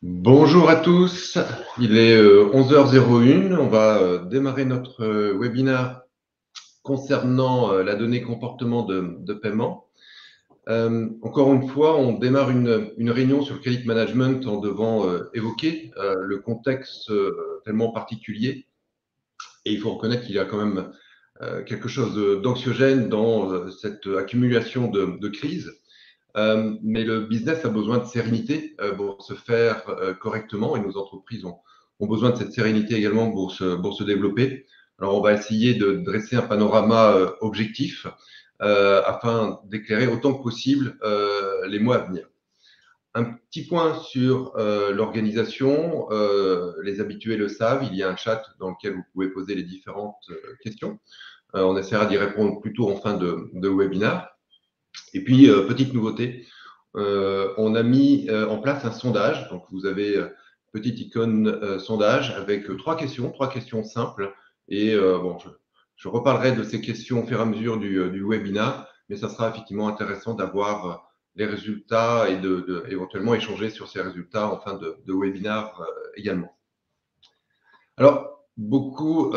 Bonjour à tous, il est 11h01, on va démarrer notre webinaire concernant la donnée comportement de paiement. Encore une fois, on démarre une réunion sur le credit management en devant évoquer le contexte tellement particulier. Et il faut reconnaître qu'il y a quand même quelque chose d'anxiogène dans cette accumulation de crises. Mais le business a besoin de sérénité pour se faire correctement et nos entreprises ont besoin de cette sérénité également pour se développer. Alors, on va essayer de dresser un panorama objectif afin d'éclairer autant que possible les mois à venir. Un petit point sur l'organisation. Les habitués le savent, il y a un chat dans lequel vous pouvez poser les différentes questions. On essaiera d'y répondre plutôt en fin de webinaire. Et puis, petite nouveauté, on a mis en place un sondage. Donc, vous avez petite icône sondage avec trois questions simples. Et bon, je reparlerai de ces questions au fur et à mesure du webinaire, mais ça sera effectivement intéressant d'avoir les résultats et éventuellement échanger sur ces résultats en fin de webinaire également. Alors, beaucoup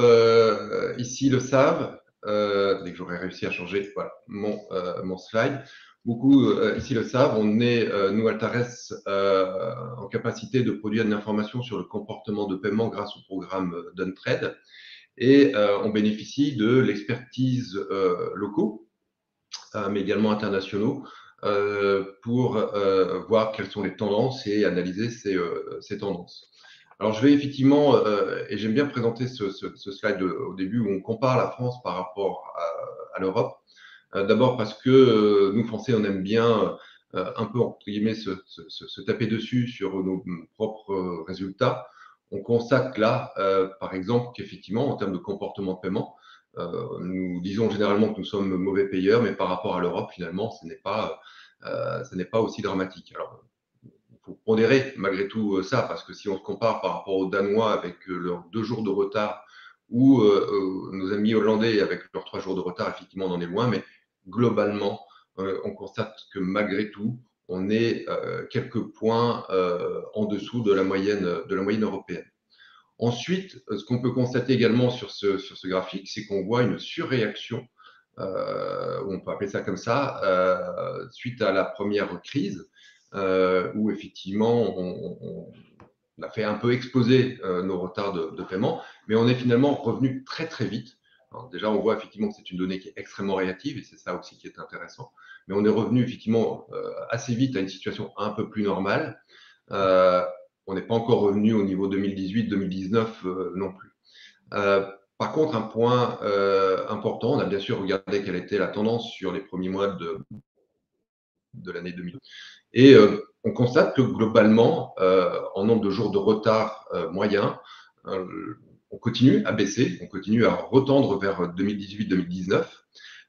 ici le savent. Dès que j'aurai réussi à changer voilà, mon slide. Beaucoup ici le savent, on est, nous, Altares, en capacité de produire de l'information sur le comportement de paiement grâce au programme d'Untrade. Et on bénéficie de l'expertise locaux, mais également internationaux, pour voir quelles sont les tendances et analyser ces tendances. Alors, je vais effectivement, et j'aime bien présenter ce slide au début où on compare la France par rapport à l'Europe. D'abord parce que nous, Français, on aime bien un peu, entre guillemets, se taper dessus sur nos propres résultats. On constate là, par exemple, qu'effectivement, en termes de comportement de paiement, nous disons généralement que nous sommes mauvais payeurs, mais par rapport à l'Europe, finalement, ce n'est pas aussi dramatique. Alors, il faut pondérer malgré tout ça, parce que si on se compare par rapport aux Danois avec leurs 2 jours de retard, ou nos amis hollandais avec leurs 3 jours de retard, effectivement, on en est loin, mais globalement, on constate que malgré tout, on est quelques points en dessous de la moyenne européenne. Ensuite, ce qu'on peut constater également sur ce graphique, c'est qu'on voit une surréaction, on peut appeler ça comme ça, suite à la première crise, où effectivement, on a fait un peu exploser nos retards de paiement, mais on est finalement revenu très très vite. Alors déjà, on voit effectivement que c'est une donnée qui est extrêmement réactive, et c'est ça aussi qui est intéressant, mais on est revenu effectivement assez vite à une situation un peu plus normale. On n'est pas encore revenu au niveau 2018-2019 non plus. Par contre, un point important, on a bien sûr regardé quelle était la tendance sur les premiers mois de l'année 2000. Et on constate que globalement, en nombre de jours de retard moyen, on continue à baisser, on continue à retendre vers 2018-2019,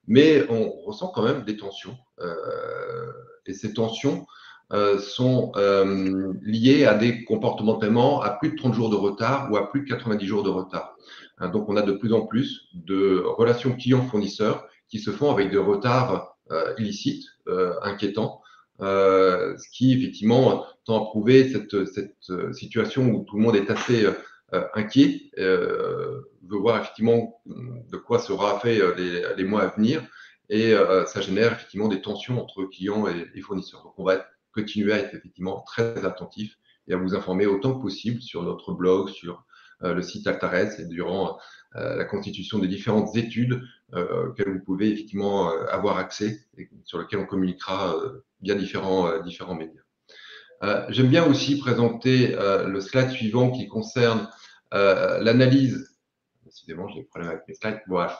mais on ressent quand même des tensions. Et ces tensions sont liées à des comportements de paiement à plus de 30 jours de retard ou à plus de 90 jours de retard. Donc, on a de plus en plus de relations clients-fournisseurs qui se font avec des retards illicites, inquiétants, ce qui effectivement tend à prouver cette situation où tout le monde est assez inquiet, veut voir effectivement de quoi sera fait les mois à venir, et ça génère effectivement des tensions entre clients et fournisseurs. Donc, on va continuer à être effectivement très attentif et à vous informer autant que possible sur notre blog, sur le site Altares, et durant la constitution des différentes études auxquelles vous pouvez effectivement avoir accès et sur lesquelles on communiquera via différents médias. J'aime bien aussi présenter le slide suivant qui concerne l'analyse. Décidément, j'ai des problèmes avec mes slides. Voilà.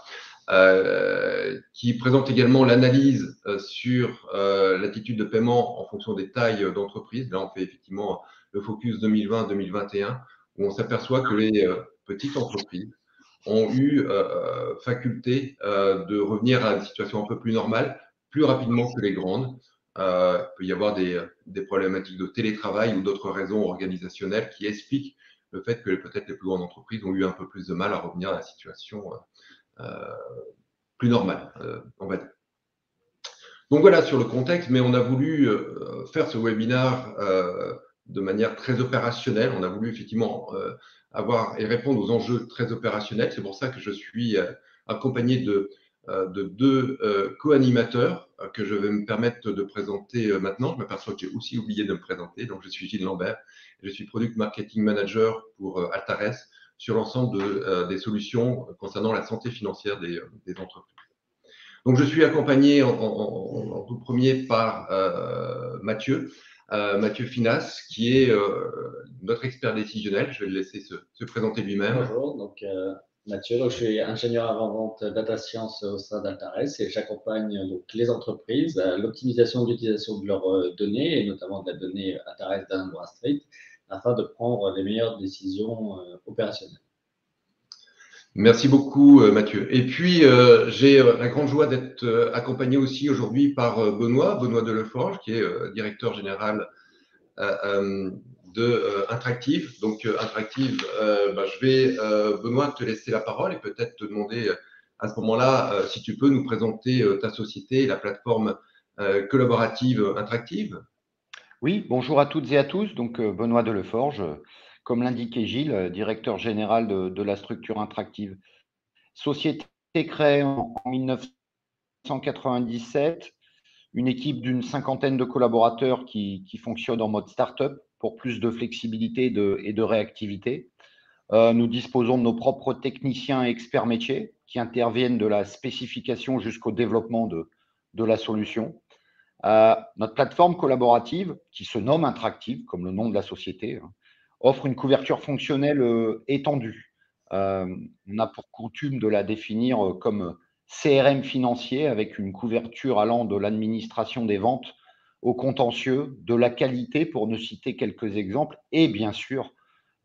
Qui présente également l'analyse sur l'attitude de paiement en fonction des tailles d'entreprise. Là, on fait effectivement le focus 2020-2021, où on s'aperçoit que les petites entreprises ont eu faculté de revenir à une situation un peu plus normale, plus rapidement que les grandes. Il peut y avoir des problématiques de télétravail ou d'autres raisons organisationnelles qui expliquent le fait que peut-être les plus grandes entreprises ont eu un peu plus de mal à revenir à la situation plus normale, on va dire. Donc voilà sur le contexte, mais on a voulu faire ce webinaire de manière très opérationnelle. On a voulu effectivement avoir et répondre aux enjeux très opérationnels. C'est pour ça que je suis accompagné de deux co-animateurs que je vais me permettre de présenter maintenant. Je m'aperçois que j'ai aussi oublié de me présenter. Donc, je suis Gilles Lambert. Je suis Product Marketing Manager pour Altares sur l'ensemble des solutions concernant la santé financière des entreprises. Donc, je suis accompagné en tout premier par Mathieu, Mathieu Finas, qui est notre expert décisionnel. Je vais le laisser se présenter lui-même. Bonjour, donc Mathieu, donc, je suis ingénieur avant-vente data science au sein d'Altares et j'accompagne donc, les entreprises à l'optimisation de l'utilisation de leurs données et notamment de la donnée Altares d'Allen Bradstreet afin de prendre les meilleures décisions opérationnelles. Merci beaucoup, Mathieu. Et puis, j'ai la grande joie d'être accompagné aussi aujourd'hui par Benoît Deleforge, qui est directeur général de Interactive. Donc, Interactive, je vais, Benoît, te laisser la parole et peut-être te demander à ce moment-là si tu peux nous présenter ta société, la plateforme collaborative Interactive. Oui, bonjour à toutes et à tous. Donc, Benoît Deleforge, comme l'indiquait Gilles, directeur général de la structure Interactive. Société créée en 1997, une équipe d'une cinquantaine de collaborateurs qui fonctionne en mode start-up pour plus de flexibilité et de réactivité. Nous disposons de nos propres techniciens et experts métiers qui interviennent de la spécification jusqu'au développement de la solution. Notre plateforme collaborative, qui se nomme Interactive, comme le nom de la société, offre une couverture fonctionnelle étendue. On a pour coutume de la définir comme CRM financier, avec une couverture allant de l'administration des ventes au contentieux, de la qualité, pour ne citer quelques exemples, et bien sûr,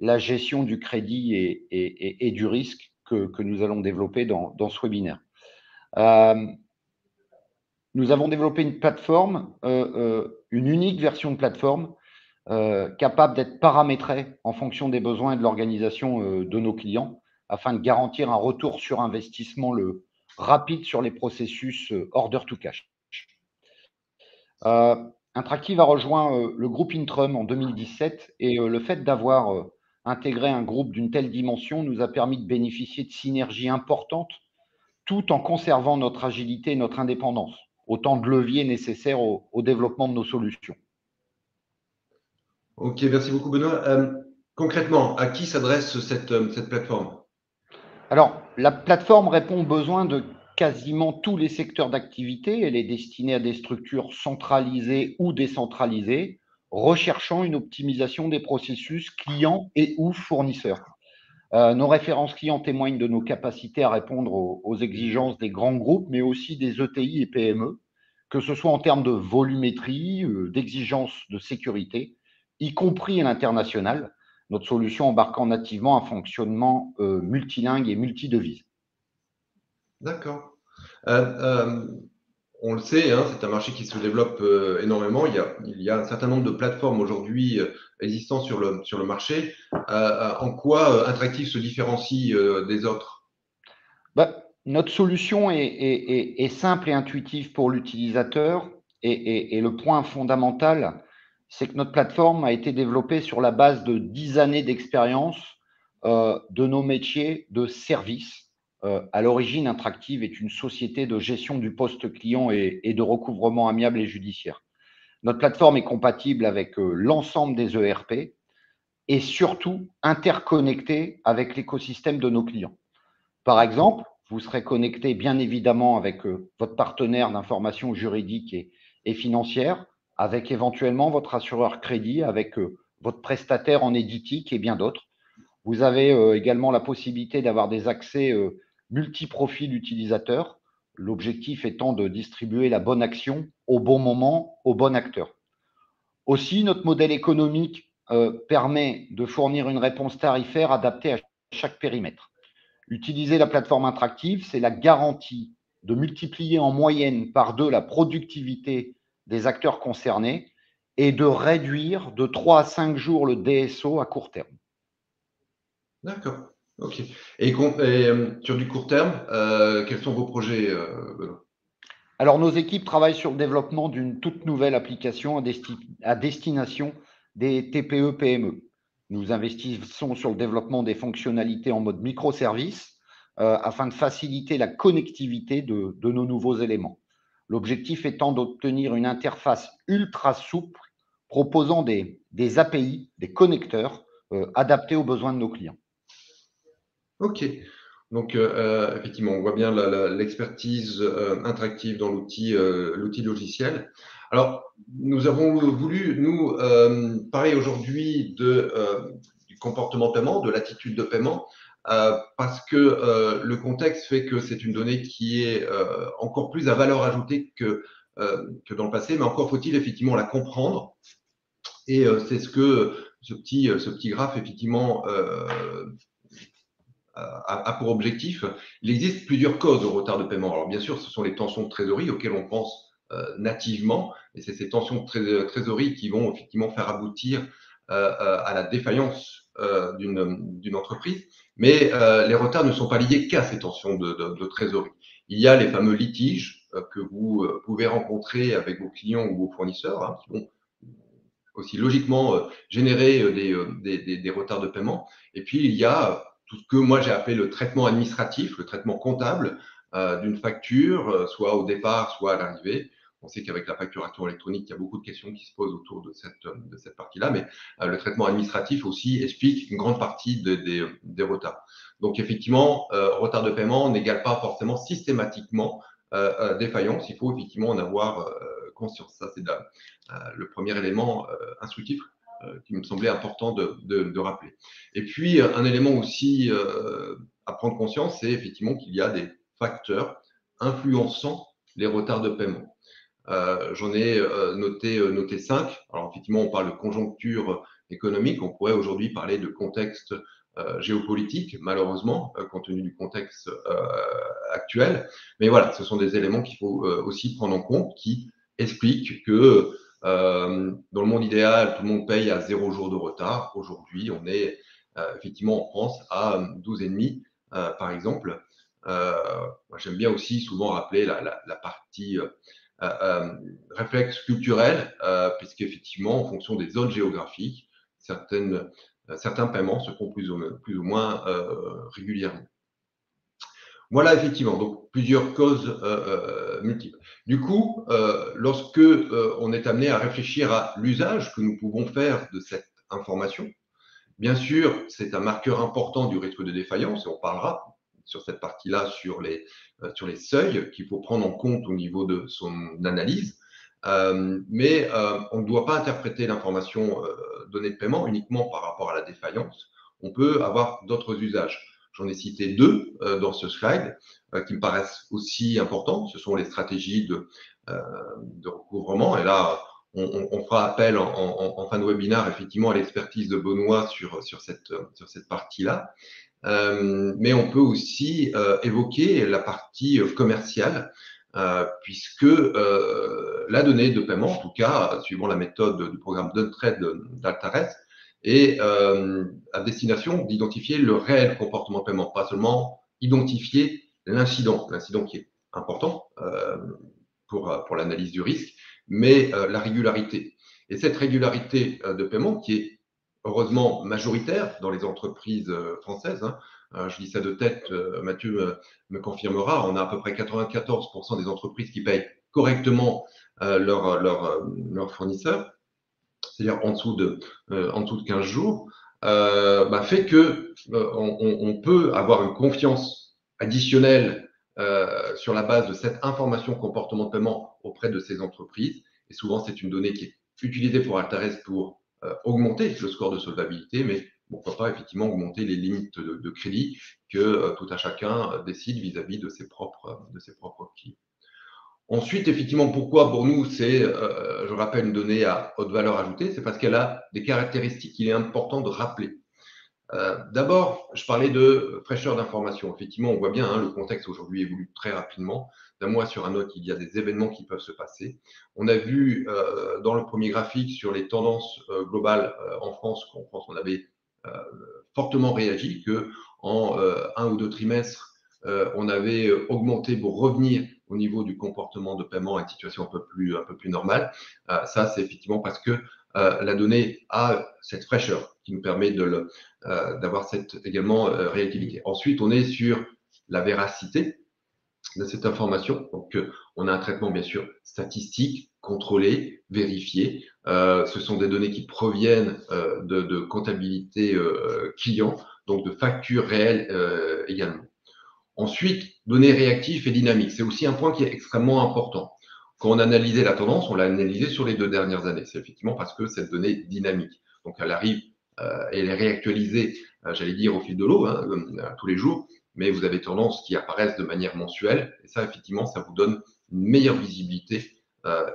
la gestion du crédit et du risque que nous allons développer dans ce webinaire. Nous avons développé une plateforme, une unique version de plateforme capable d'être paramétrée en fonction des besoins et de l'organisation de nos clients afin de garantir un retour sur investissement rapide sur les processus order to cash. Interactive a rejoint le groupe Intrum en 2017 et le fait d'avoir intégré un groupe d'une telle dimension nous a permis de bénéficier de synergies importantes tout en conservant notre agilité et notre indépendance. Autant de leviers nécessaires au développement de nos solutions. Ok, merci beaucoup Benoît. Concrètement, à qui s'adresse cette plateforme? Alors, la plateforme répond aux besoins de quasiment tous les secteurs d'activité. Elle est destinée à des structures centralisées ou décentralisées, recherchant une optimisation des processus clients et ou fournisseurs. Nos références clients témoignent de nos capacités à répondre aux exigences des grands groupes, mais aussi des ETI et PME, que ce soit en termes de volumétrie, d'exigences de sécurité, y compris à l'international, notre solution embarquant nativement un fonctionnement multilingue et multidevises. D'accord. On le sait, hein, c'est un marché qui se développe énormément. Il y a un certain nombre de plateformes aujourd'hui existant sur le marché. En quoi Interactive se différencie des autres? Notre solution est simple et intuitive pour l'utilisateur et le point fondamental, c'est que notre plateforme a été développée sur la base de 10 années d'expérience de nos métiers de service. À l'origine, Interactive est une société de gestion du poste client et de recouvrement amiable et judiciaire. Notre plateforme est compatible avec l'ensemble des ERP et surtout interconnectée avec l'écosystème de nos clients. Par exemple, vous serez connecté bien évidemment avec votre partenaire d'information juridique et financière, avec éventuellement votre assureur crédit, avec votre prestataire en éditique et bien d'autres. Vous avez également la possibilité d'avoir des accès multi-profils utilisateurs, l'objectif étant de distribuer la bonne action au bon moment, au bon acteur. Aussi, notre modèle économique permet de fournir une réponse tarifaire adaptée à chaque périmètre. Utiliser la plateforme Interactive, c'est la garantie de multiplier en moyenne par 2 la productivité des acteurs concernés et de réduire de 3 à 5 jours le DSO à court terme. D'accord. Ok. Et sur du court terme, quels sont vos projets, Benoît? Alors, nos équipes travaillent sur le développement d'une toute nouvelle application à destination des TPE-PME. Nous investissons sur le développement des fonctionnalités en mode microservice afin de faciliter la connectivité de nos nouveaux éléments. L'objectif étant d'obtenir une interface ultra souple proposant des API, des connecteurs adaptés aux besoins de nos clients. OK. Donc, effectivement, on voit bien l'expertise interactive dans l'outil logiciel. Alors, nous avons voulu, nous, parler aujourd'hui du comportement de paiement, de l'attitude de paiement, parce que le contexte fait que c'est une donnée qui est encore plus à valeur ajoutée que dans le passé, mais encore faut-il effectivement la comprendre. Et c'est ce que ce petit graphe, effectivement, a pour objectif. Il existe plusieurs causes au retard de paiement. Alors bien sûr, ce sont les tensions de trésorerie auxquelles on pense nativement, et c'est ces tensions de trésorerie qui vont effectivement faire aboutir à la défaillance d'une entreprise. Mais les retards ne sont pas liés qu'à ces tensions de trésorerie. Il y a les fameux litiges que vous pouvez rencontrer avec vos clients ou vos fournisseurs, hein, qui vont aussi logiquement générer des retards de paiement. Et puis, il y a tout ce que moi j'ai appelé le traitement administratif, le traitement comptable d'une facture, soit au départ, soit à l'arrivée. On sait qu'avec la facturation électronique, il y a beaucoup de questions qui se posent autour de cette partie-là, mais le traitement administratif aussi explique une grande partie des retards. Donc, effectivement, retard de paiement n'égale pas forcément systématiquement défaillance. Il faut effectivement en avoir conscience. Ça, c'est le premier élément instructif qui me semblait important de rappeler. Et puis, un élément aussi à prendre conscience, c'est effectivement qu'il y a des facteurs influençant les retards de paiement. J'en ai noté 5. Alors, effectivement, on parle de conjoncture économique. On pourrait aujourd'hui parler de contexte géopolitique, malheureusement, compte tenu du contexte actuel. Mais voilà, ce sont des éléments qu'il faut aussi prendre en compte qui expliquent que dans le monde idéal, tout le monde paye à 0 jour de retard. Aujourd'hui, on est effectivement en France à 12,5, par exemple. Moi, j'aime bien aussi souvent rappeler la partie réflexe culturel, puisqu'effectivement, en fonction des zones géographiques, certains paiements se font plus ou moins régulièrement. Voilà, effectivement, donc plusieurs causes multiples. Du coup, lorsque on est amené à réfléchir à l'usage que nous pouvons faire de cette information, bien sûr, c'est un marqueur important du risque de défaillance, et on parlera sur cette partie-là sur les seuils qu'il faut prendre en compte au niveau de son analyse. Mais on ne doit pas interpréter l'information donnée de paiement uniquement par rapport à la défaillance. On peut avoir d'autres usages. J'en ai cité 2 dans ce slide qui me paraissent aussi importants. Ce sont les stratégies de recouvrement. Et là, on fera appel en fin de webinaire effectivement à l'expertise de Benoît sur cette partie-là. Mais on peut aussi évoquer la partie commerciale, puisque la donnée de paiement, en tout cas, suivant la méthode du programme d'Untrade d'Altares, est à destination d'identifier le réel comportement de paiement, pas seulement identifier l'incident qui est important pour l'analyse du risque, mais la régularité. Et cette régularité de paiement qui est heureusement majoritaire dans les entreprises françaises, hein, je dis ça de tête, Mathieu me confirmera, on a à peu près 94% des entreprises qui payent correctement leurs fournisseurs, c'est-à-dire en dessous de 15 jours, fait que on peut avoir une confiance additionnelle sur la base de cette information comportement de paiement auprès de ces entreprises. Et souvent, c'est une donnée qui est utilisée pour Altares pour augmenter le score de solvabilité, mais pourquoi pas effectivement augmenter les limites de crédit que tout à chacun décide vis-à-vis de ses propres clients. Ensuite, effectivement, pourquoi pour nous c'est, je rappelle, une donnée à haute valeur ajoutée, c'est parce qu'elle a des caractéristiques qu'il est important de rappeler. D'abord, je parlais de fraîcheur d'information. Effectivement, on voit bien, hein, le contexte aujourd'hui évolue très rapidement. D'un mois sur un autre, il y a des événements qui peuvent se passer. On a vu dans le premier graphique sur les tendances globales en France, qu'en France, on avait fortement réagi, qu'en 1 ou 2 trimestres, on avait augmenté pour revenir au niveau du comportement de paiement à une situation un peu plus normale. Ça, c'est effectivement parce que la donnée a cette fraîcheur qui nous permet d'avoir cette également réactivité. Ensuite, on est sur la véracité de cette information. Donc, on a un traitement, bien sûr, statistique, contrôlé, vérifié. Ce sont des données qui proviennent de comptabilité client, donc de factures réelles également. Ensuite, données réactives et dynamiques. C'est aussi un point qui est extrêmement important. Quand on analysait la tendance, on l'a analysée sur les 2 dernières années. C'est effectivement parce que cette donnée est dynamique. Donc, elle arrive, elle est réactualisée, j'allais dire, au fil de l'eau, tous les jours, mais vous avez tendance qui apparaissent de manière mensuelle. Et ça, effectivement, ça vous donne une meilleure visibilité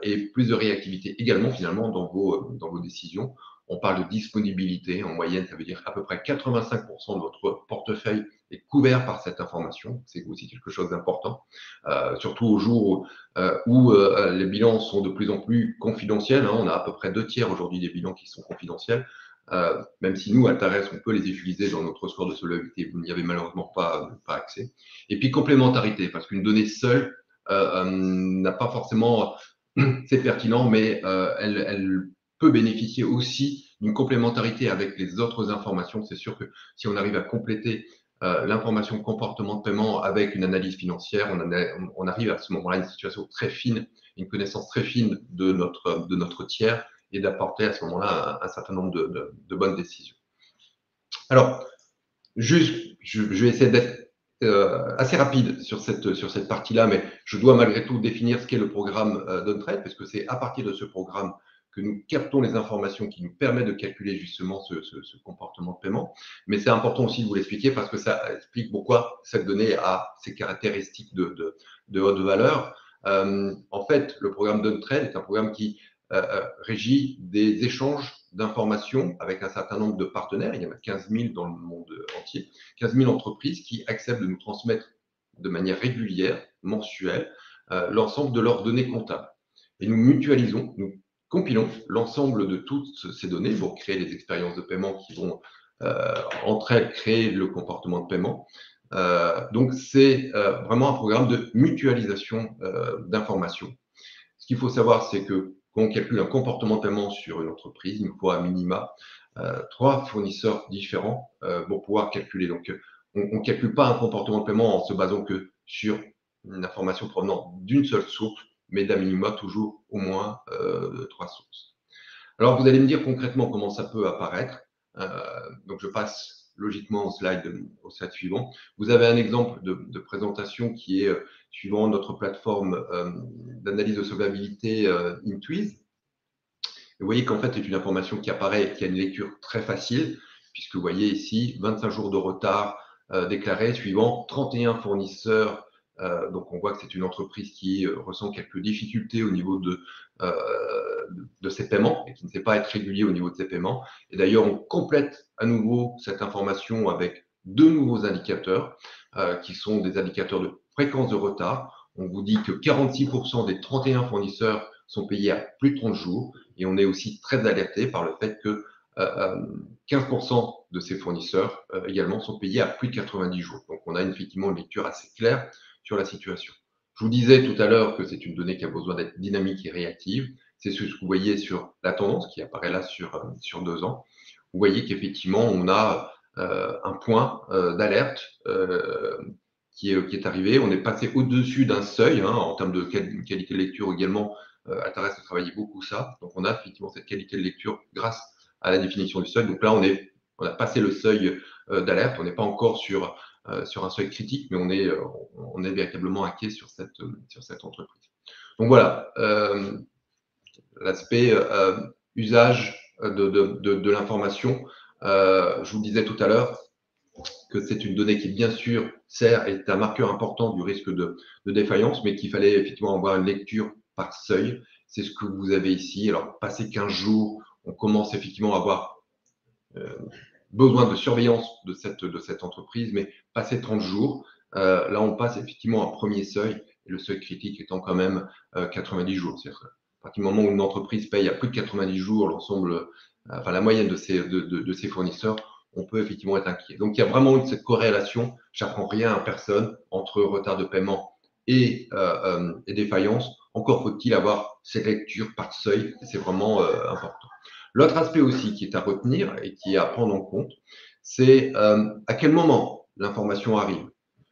et plus de réactivité également, finalement, dans vos décisions. On parle de disponibilité. En moyenne, ça veut dire à peu près 85% de votre portefeuille est couvert par cette information. C'est aussi quelque chose d'important, surtout au jour où les bilans sont de plus en plus confidentiels. On a à peu près 2/3 aujourd'hui des bilans qui sont confidentiels. Même si nous, Altares, on peut les utiliser dans notre score de solvabilité, vous n'y avez malheureusement pas accès. Et puis complémentarité, parce qu'une donnée seule n'a pas forcément, c'est pertinent, mais elle peut bénéficier aussi d'une complémentarité avec les autres informations. C'est sûr que si on arrive à compléter l'information comportement de paiement avec une analyse financière, on arrive à ce moment-là à une situation très fine, une connaissance très fine de notre tiers et d'apporter à ce moment-là un certain nombre de bonnes décisions. Alors, juste, je vais essayer d'être assez rapide sur cette partie-là, mais je dois malgré tout définir ce qu'est le programme d'OnTrade, parce que c'est à partir de ce programme que nous captons les informations qui nous permettent de calculer justement ce comportement de paiement. Mais c'est important aussi de vous l'expliquer parce que ça explique pourquoi cette donnée a ces caractéristiques de haute valeur. En fait, le programme d'OnTrade est un programme qui régit des échanges d'informations avec un certain nombre de partenaires. Il y en a 15 000 dans le monde entier, 15 000 entreprises qui acceptent de nous transmettre de manière régulière, mensuelle, l'ensemble de leurs données comptables. Et nous mutualisons, nous compilons l'ensemble de toutes ces données pour créer des expériences de paiement qui vont, entre elles, créer le comportement de paiement. Donc, c'est vraiment un programme de mutualisation d'informations. Ce qu'il faut savoir, c'est que quand on calcule un comportement de paiement sur une entreprise, il nous faut à minima 3 fournisseurs différents pour pouvoir calculer. Donc, on ne calcule pas un comportement de paiement en se basant que sur une information provenant d'une seule source, mais d'à minima toujours au moins 3 sources. Alors, vous allez me dire concrètement comment ça peut apparaître. Donc, je passe logiquement au slide suivant. Vous avez un exemple de présentation qui est suivant notre plateforme d'analyse de solvabilité Intwiz. Vous voyez qu'en fait, c'est une information qui apparaît, qui a une lecture très facile, puisque vous voyez ici 25 jours de retard déclarés suivant 31 fournisseurs. Donc, on voit que c'est une entreprise qui ressent quelques difficultés au niveau de ses paiements et qui ne sait pas être régulier au niveau de ses paiements. Et d'ailleurs, on complète à nouveau cette information avec 2 nouveaux indicateurs qui sont des indicateurs de fréquence de retard. On vous dit que 46% des 31 fournisseurs sont payés à plus de 30 jours et on est aussi très alerté par le fait que 15% de ces fournisseurs également sont payés à plus de 90 jours. Donc, on a effectivement une lecture assez claire sur la situation. Je vous disais tout à l'heure que c'est une donnée qui a besoin d'être dynamique et réactive. C'est ce que vous voyez sur la tendance qui apparaît là sur 2 ans. Vous voyez qu'effectivement, on a un point d'alerte qui est arrivé. On est passé au-dessus d'un seuil en termes de qualité de lecture également. Altares a travaillé beaucoup ça. Donc, on a effectivement cette qualité de lecture grâce à la définition du seuil. Donc là, on a passé le seuil d'alerte. On n'est pas encore sur un seuil critique, mais on est véritablement inquiet sur cette entreprise. Donc voilà, l'aspect usage de l'information. Je vous disais tout à l'heure que c'est une donnée qui, bien sûr, est un marqueur important du risque de défaillance, mais qu'il fallait effectivement avoir une lecture par seuil. C'est ce que vous avez ici. Alors, passé 15 jours, on commence effectivement à avoir besoin de surveillance de cette entreprise, mais passé 30 jours, là, on passe effectivement un premier seuil, et le seuil critique étant quand même 90 jours. C'est-à-dire à partir du moment où une entreprise paye à plus de 90 jours la moyenne de ses fournisseurs, on peut effectivement être inquiet. Donc, il y a vraiment cette corrélation, j'apprends rien à personne, entre retard de paiement et défaillance. Encore faut-il avoir cette lecture par seuil, c'est vraiment important. L'autre aspect aussi qui est à retenir et qui est à prendre en compte, c'est à quel moment l'information arrive.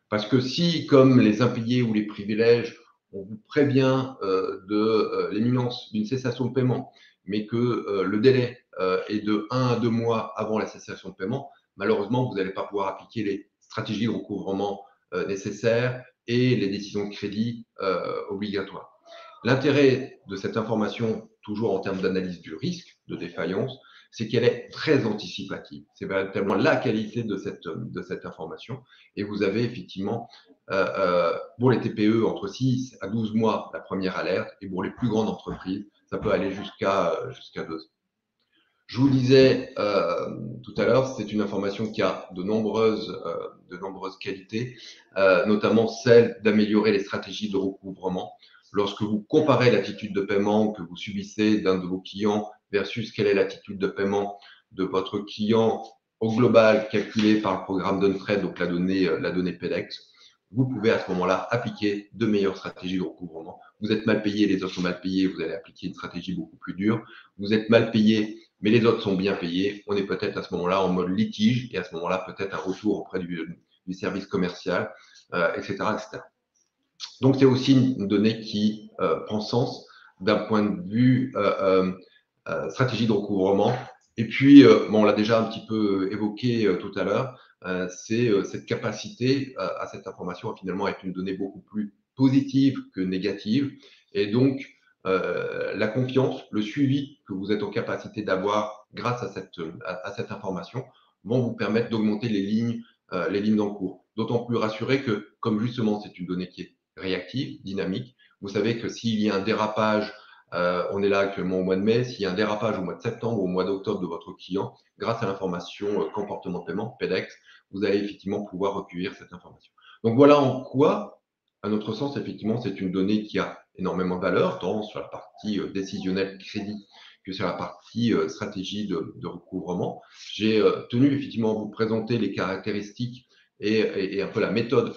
Parce que si, comme les impayés ou les privilèges, on vous prévient de l'imminence d'une cessation de paiement, mais que le délai est de 1 à 2 mois avant la cessation de paiement, malheureusement, vous n'allez pas pouvoir appliquer les stratégies de recouvrement nécessaires et les décisions de crédit obligatoires. L'intérêt de cette information, toujours en termes d'analyse du risque de défaillance, c'est qu'elle est très anticipative. C'est véritablement la qualité de cette information. Et vous avez effectivement, pour les TPE, entre 6 à 12 mois la première alerte, et pour les plus grandes entreprises, ça peut aller jusqu'à 2 ans. Je vous disais tout à l'heure, c'est une information qui a de nombreuses qualités, notamment celle d'améliorer les stratégies de recouvrement. Lorsque vous comparez l'attitude de paiement que vous subissez d'un de vos clients versus quelle est l'attitude de paiement de votre client au global calculé par le programme d'Untrade, donc la donnée PEDEX, vous pouvez à ce moment-là appliquer de meilleures stratégies de recouvrement. Vous êtes mal payé, les autres sont mal payés, vous allez appliquer une stratégie beaucoup plus dure. Vous êtes mal payé, mais les autres sont bien payés. On est peut-être à ce moment-là en mode litige et à ce moment-là peut-être un retour auprès du service commercial, etc., etc. Donc c'est aussi une donnée qui prend sens d'un point de vue stratégie de recouvrement. Et puis, bon, on l'a déjà un petit peu évoqué tout à l'heure, c'est cette capacité à cette information à finalement être une donnée beaucoup plus positive que négative. Et donc, la confiance, le suivi que vous êtes en capacité d'avoir grâce à cette information vont vous permettre d'augmenter les lignes d'encours. D'autant plus rassuré que, comme justement c'est une donnée qui est réactive, dynamique, vous savez que s'il y a un dérapage, on est là actuellement au mois de mai, s'il y a un dérapage au mois de septembre ou au mois d'octobre de votre client, grâce à l'information comportement de paiement, PEDEX, vous allez effectivement pouvoir recueillir cette information. Donc voilà en quoi, à notre sens, effectivement, c'est une donnée qui a énormément de valeur, tant sur la partie décisionnelle crédit que sur la partie stratégie de recouvrement. J'ai tenu effectivement à vous présenter les caractéristiques et un peu la méthode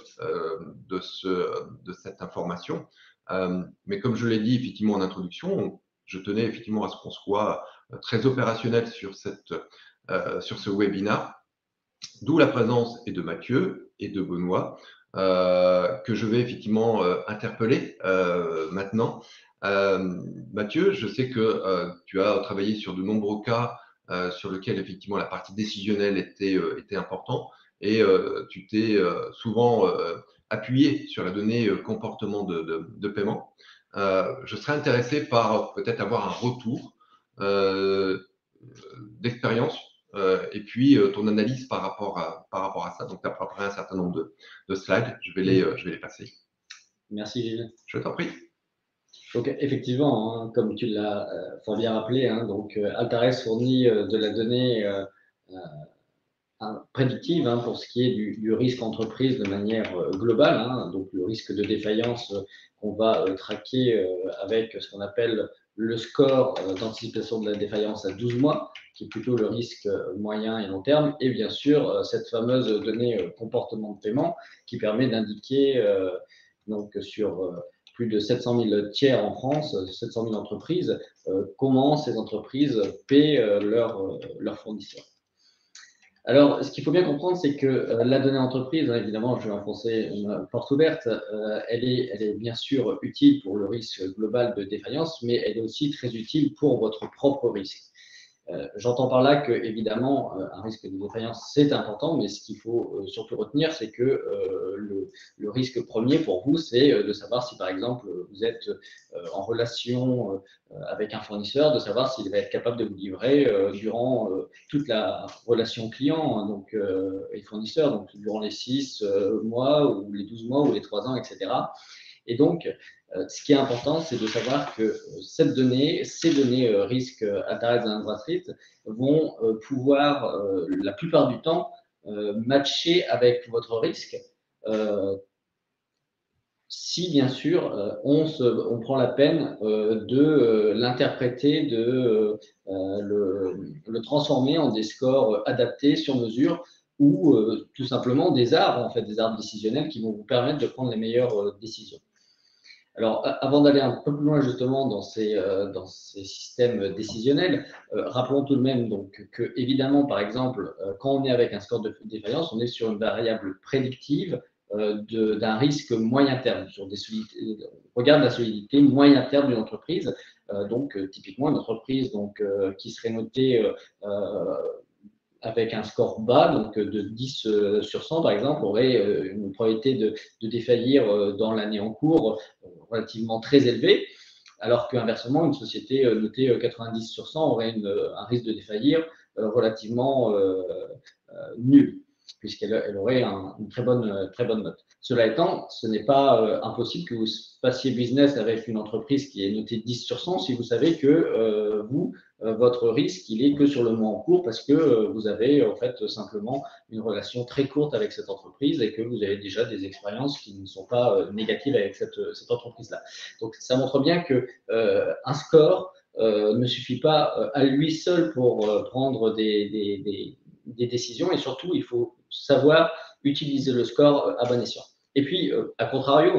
de cette information. Mais comme je l'ai dit effectivement en introduction, je tenais effectivement à ce qu'on soit très opérationnel sur ce webinaire, d'où la présence et de Mathieu et de Benoît, que je vais effectivement interpeller maintenant. Mathieu, je sais que tu as travaillé sur de nombreux cas sur lesquels effectivement la partie décisionnelle était importante et tu t'es souvent appuyé sur la donnée comportement de paiement. Je serais intéressé par peut-être avoir un retour d'expérience et puis ton analyse par rapport à ça. Donc, tu as préparé un certain nombre de slides. Je vais les passer. Merci Gilles. Je t'en prie. Donc effectivement, hein, comme tu l'as fort bien rappelé, hein, donc Altares fournit de la donnée prédictive hein, pour ce qui est du risque entreprise de manière globale, hein, donc le risque de défaillance qu'on va traquer avec ce qu'on appelle le score d'anticipation de la défaillance à 12 mois, qui est plutôt le risque moyen et long terme, et bien sûr cette fameuse donnée comportement de paiement qui permet d'indiquer donc sur plus de 700 000 tiers en France, 700 000 entreprises, comment ces entreprises paient leurs fournisseurs. Alors, ce qu'il faut bien comprendre, c'est que la donnée entreprise, hein, évidemment, je vais enfoncer une porte ouverte, elle est bien sûr utile pour le risque global de défaillance, mais elle est aussi très utile pour votre propre risque. J'entends par là que, évidemment, un risque de défaillance, c'est important, mais ce qu'il faut surtout retenir, c'est que le risque premier pour vous, c'est de savoir si, par exemple, vous êtes en relation avec un fournisseur, de savoir s'il va être capable de vous livrer durant toute la relation client hein, donc, et fournisseur, donc durant les 6 mois ou les 12 mois ou les 3 ans, etc. Et donc, ce qui est important, c'est de savoir que ces données risques Altares et Andra Street vont pouvoir, la plupart du temps, matcher avec votre risque si, bien sûr, on prend la peine de l'interpréter, de le transformer en des scores adaptés sur mesure ou tout simplement des arbres, en fait, des arbres décisionnels qui vont vous permettre de prendre les meilleures décisions. Alors, avant d'aller un peu plus loin justement dans ces systèmes décisionnels, rappelons tout de même donc que évidemment, par exemple, quand on est avec un score de défaillance, on est sur une variable prédictive d'un risque moyen terme. On regarde la solidité moyen terme d'une entreprise. Typiquement, une entreprise qui serait notée avec un score bas, donc de 10 sur 100 par exemple, aurait une probabilité de défaillir dans l'année en cours relativement très élevée, alors qu'inversement, une société notée 90 sur 100 aurait un risque de défaillir relativement nul, puisqu'elle aurait une très bonne note. Cela étant, ce n'est pas impossible que vous fassiez business avec une entreprise qui est notée 10 sur 100 si vous savez que votre risque, il est que sur le mois en cours parce que vous avez en fait simplement une relation très courte avec cette entreprise et que vous avez déjà des expériences qui ne sont pas négatives avec cette entreprise-là. Donc, ça montre bien que un score ne suffit pas à lui seul pour prendre des décisions et surtout, il faut savoir utiliser le score à bon escient. Et puis, à contrario,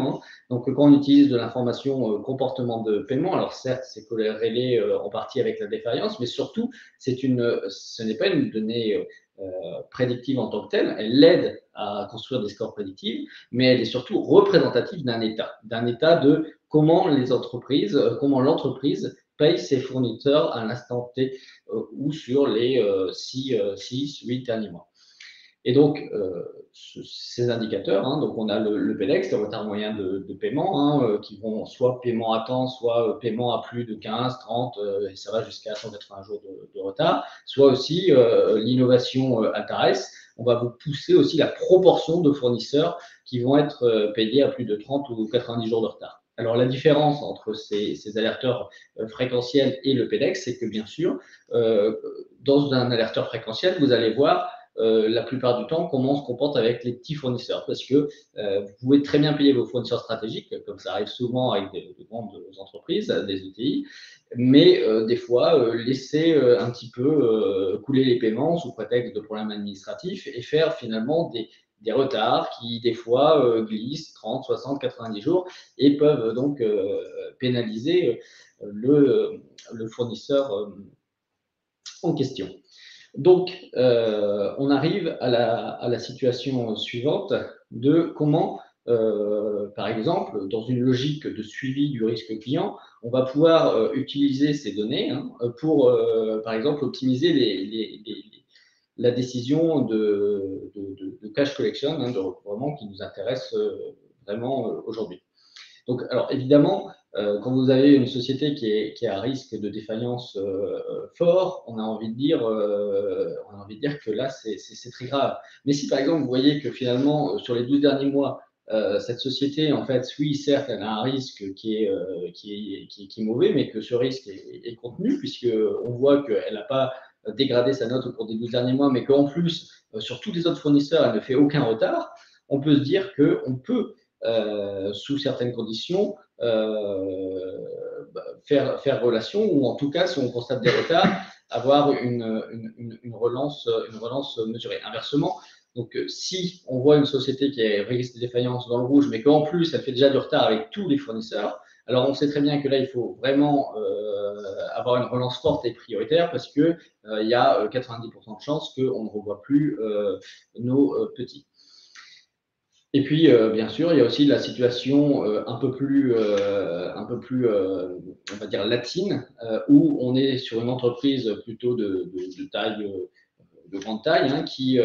donc quand on utilise de l'information comportement de paiement, alors certes, c'est corrélé en partie avec la défaillance, mais surtout, ce n'est pas une donnée prédictive en tant que telle, elle aide à construire des scores prédictifs, mais elle est surtout représentative d'un état de comment l'entreprise paye ses fournisseurs à l'instant T ou sur les 6-8 derniers mois. Et donc, ces indicateurs, donc on a le PEDEX, le retard moyen de paiement, qui vont soit paiement à temps, soit paiement à plus de 15, 30, et ça va jusqu'à 180 jours de retard, soit aussi l'innovation Altares. On va vous pousser aussi la proportion de fournisseurs qui vont être payés à plus de 30 ou 90 jours de retard. Alors, la différence entre ces alerteurs fréquentiels et le PEDEX, c'est que bien sûr, dans un alerteur fréquentiel, vous allez voir la plupart du temps comment on se comporte avec les petits fournisseurs parce que vous pouvez très bien payer vos fournisseurs stratégiques comme ça arrive souvent avec de grandes entreprises, des ETI, mais des fois laisser un petit peu couler les paiements sous prétexte de problèmes administratifs et faire finalement des retards qui des fois glissent 30, 60, 90 jours et peuvent donc pénaliser le fournisseur en question. Donc, on arrive à la situation suivante de comment, par exemple, dans une logique de suivi du risque client, on va pouvoir utiliser ces données pour, par exemple, optimiser la décision de cash collection, de recouvrement qui nous intéresse vraiment aujourd'hui. Donc, alors évidemment, quand vous avez une société qui est à risque de défaillance fort, on a envie de dire que là, c'est très grave. Mais si par exemple, vous voyez que finalement, sur les 12 derniers mois, cette société, en fait, oui, certes, elle a un risque qui est mauvais, mais que ce risque est contenu, puisqu'on voit qu'elle n'a pas dégradé sa note au cours des 12 derniers mois, mais qu'en plus, sur tous les autres fournisseurs, elle ne fait aucun retard, on peut se dire qu'on peut sous certaines conditions, faire relation, ou en tout cas, si on constate des retards, avoir une relance mesurée. Inversement, donc si on voit une société qui est risque de défaillance dans le rouge, mais qu'en plus, elle fait déjà du retard avec tous les fournisseurs, alors on sait très bien que là, il faut vraiment avoir une relance forte et prioritaire parce qu'il y a 90% de chances qu'on ne revoit plus nos petits. Et puis, bien sûr, il y a aussi la situation un peu plus, on va dire, latine, où on est sur une entreprise plutôt de taille, de grande taille, qui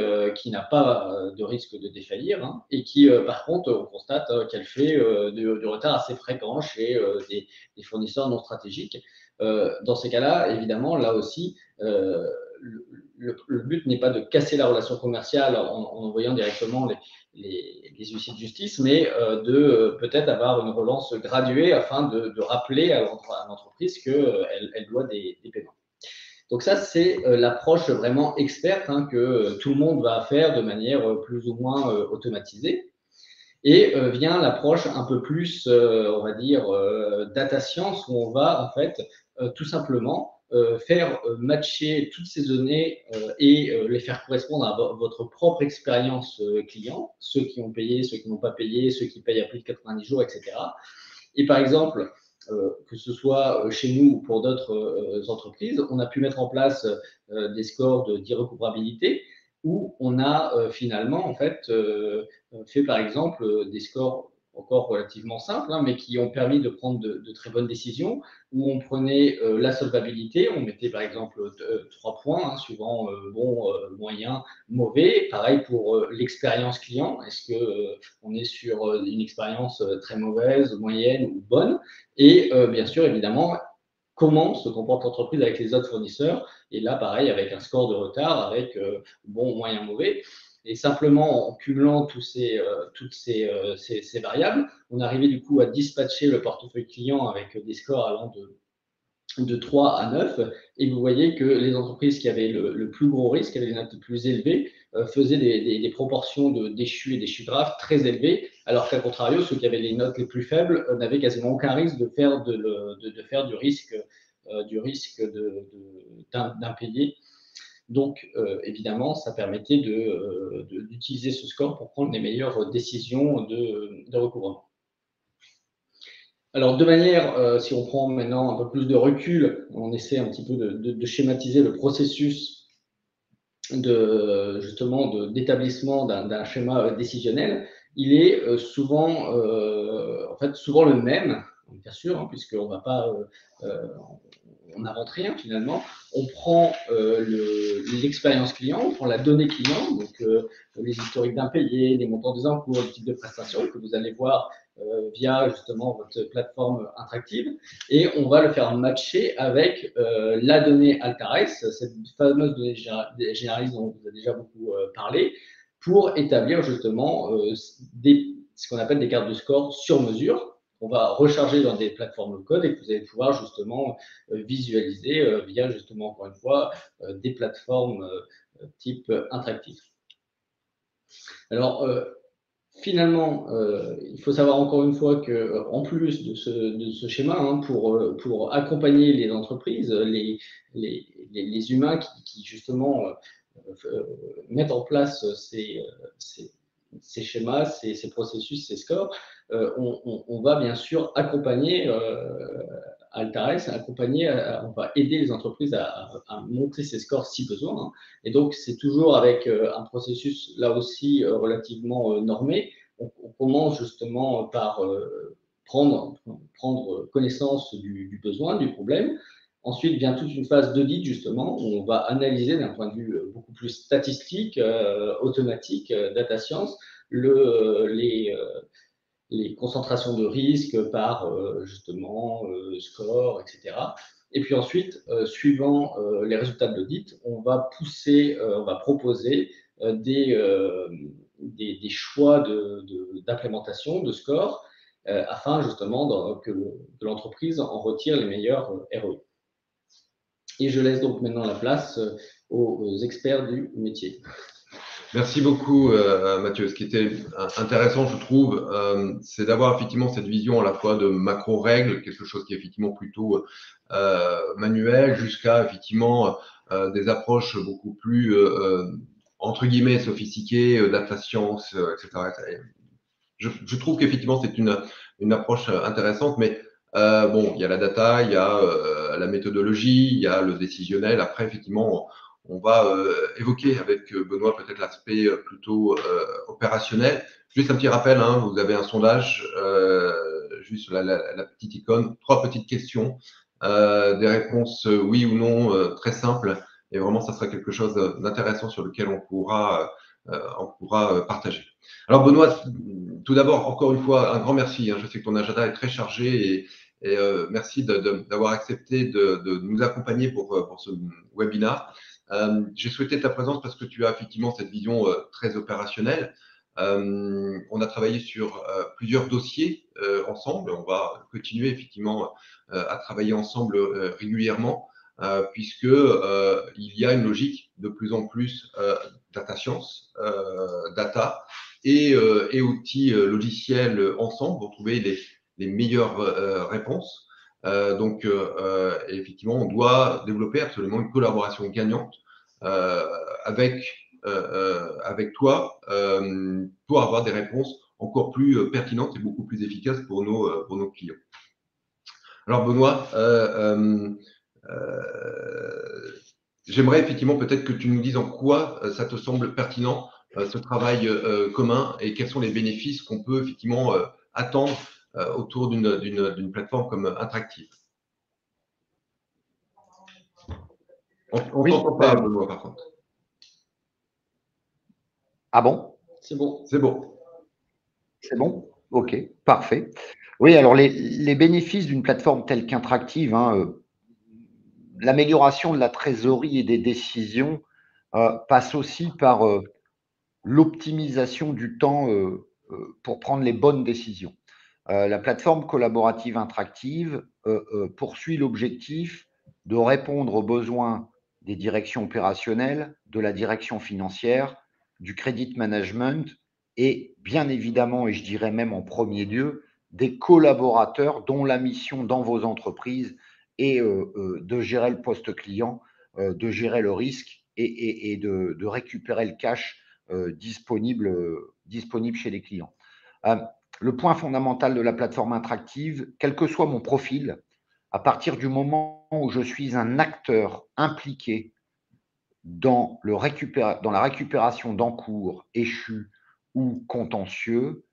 n'a pas de risque de défaillir, et qui, par contre, on constate qu'elle fait de retard assez fréquent chez des fournisseurs non stratégiques. Dans ces cas-là, évidemment, là aussi, le but n'est pas de casser la relation commerciale en envoyant directement les huissiers de justice, mais de peut-être avoir une relance graduée afin de rappeler à l'entreprise qu'elle doit des paiements. Donc ça, c'est l'approche vraiment experte que tout le monde va faire de manière plus ou moins automatisée. Et vient l'approche un peu plus, on va dire, data science, où on va en fait tout simplement faire matcher toutes ces données et les faire correspondre à votre propre expérience client, ceux qui ont payé, ceux qui n'ont pas payé, ceux qui payent à plus de 90 jours, etc. Et par exemple, que ce soit chez nous ou pour d'autres entreprises, on a pu mettre en place des scores d'irrecouvrabilité où on a finalement en fait fait par exemple des scores encore relativement simples, hein, mais qui ont permis de prendre de très bonnes décisions, où on prenait la solvabilité, on mettait par exemple 3 points, hein, suivant bon, moyen, mauvais. Pareil pour l'expérience client, est-ce que on est sur une expérience très mauvaise, moyenne ou bonne? Et bien sûr, évidemment, comment se comporte l'entreprise avec les autres fournisseurs. Et là, pareil, avec un score de retard, avec bon, moyen, mauvais. Et simplement en cumulant toutes ces variables, on arrivait du coup à dispatcher le portefeuille client avec des scores allant de 3 à 9. Et vous voyez que les entreprises qui avaient le plus gros risque, qui avaient les notes les plus élevées, faisaient des proportions de déchus et déchus graves très élevées, alors qu'à contrario, ceux qui avaient les notes les plus faibles n'avaient quasiment aucun risque de faire du risque d'impayé. Donc, évidemment, ça permettait d'utiliser ce score pour prendre les meilleures décisions de recouvrement. Alors, de manière, si on prend maintenant un peu plus de recul, on essaie un petit peu de schématiser le processus d'établissement d'un schéma décisionnel. Il est souvent le même, bien sûr, hein, puisqu'on ne va pas, on n'invente rien finalement. On prend l'expérience client, on prend la donnée client, donc les historiques d'impayés, les montants des encours, le type de prestations que vous allez voir via justement votre plateforme interactive, et on va le faire matcher avec la donnée Altares, cette fameuse donnée généraliste dont vous avez déjà beaucoup parlé, pour établir justement ce qu'on appelle des cartes de score sur mesure. On va recharger dans des plateformes code et que vous allez pouvoir justement visualiser via justement encore une fois des plateformes type interactif. Alors finalement, il faut savoir encore une fois qu'en plus de ce schéma, hein, pour accompagner les entreprises, les humains qui justement mettent en place ces schémas, ces processus, ces scores, on va bien sûr accompagner Altares, on va aider les entreprises à monter ces scores si besoin. Hein. Et donc, c'est toujours avec un processus là aussi relativement normé. On commence justement par prendre connaissance du besoin, du problème. Ensuite vient toute une phase d'audit, justement, où on va analyser d'un point de vue beaucoup plus statistique, automatique, data science, les concentrations de risque par justement score, etc. Et puis ensuite, suivant les résultats de l'audit, on va proposer des choix d'implémentation de score afin justement que l'entreprise en retire les meilleurs ROI. Et je laisse donc maintenant la place aux experts du métier. Merci beaucoup, Mathieu. Ce qui était intéressant, je trouve, c'est d'avoir effectivement cette vision à la fois de macro-règles, quelque chose qui est effectivement plutôt manuel, jusqu'à effectivement des approches beaucoup plus, entre guillemets, sophistiquées, data science, etc. Je trouve qu'effectivement, c'est une approche intéressante, mais bon, il y a la data, il y a la méthodologie, il y a le décisionnel. Après, effectivement, on va évoquer avec Benoît peut-être l'aspect plutôt opérationnel. Juste un petit rappel, hein, vous avez un sondage, juste la petite icône, 3 petites questions, des réponses oui ou non très simples. Et vraiment, ça sera quelque chose d'intéressant sur lequel on pourra partager. Alors Benoît, tout d'abord, encore une fois, un grand merci. Hein. Je sais que ton agenda est très chargé et merci d'avoir accepté de nous accompagner pour ce webinaire. J'ai souhaité ta présence parce que tu as effectivement cette vision très opérationnelle. On a travaillé sur plusieurs dossiers ensemble. On va continuer effectivement à travailler ensemble régulièrement puisque il y a une logique de plus en plus data science, data et outils logiciels ensemble pour trouver les meilleures réponses. Et effectivement, on doit développer absolument une collaboration gagnante avec toi pour avoir des réponses encore plus pertinentes et beaucoup plus efficaces pour nos clients. Alors Benoît, j'aimerais effectivement peut-être que tu nous dises en quoi ça te semble pertinent ce travail commun et quels sont les bénéfices qu'on peut effectivement attendre autour d'une plateforme comme Interactive. On ne t'entend pas, Benoît, par contre. Ah bon? C'est bon. C'est bon. C'est bon? Ok, parfait. Oui, alors les bénéfices d'une plateforme telle qu'Interactive, l'amélioration de la trésorerie et des décisions passe aussi par l'optimisation du temps pour prendre les bonnes décisions. La plateforme collaborative Interactive poursuit l'objectif de répondre aux besoins des directions opérationnelles, de la direction financière, du credit management et bien évidemment, et je dirais même en premier lieu, des collaborateurs dont la mission dans vos entreprises est de gérer le poste client, de gérer le risque et de récupérer le cash disponible chez les clients. Le point fondamental de la plateforme Interactive, quel que soit mon profil, à partir du moment où je suis un acteur impliqué dans la récupération d'encours échus ou contentieux,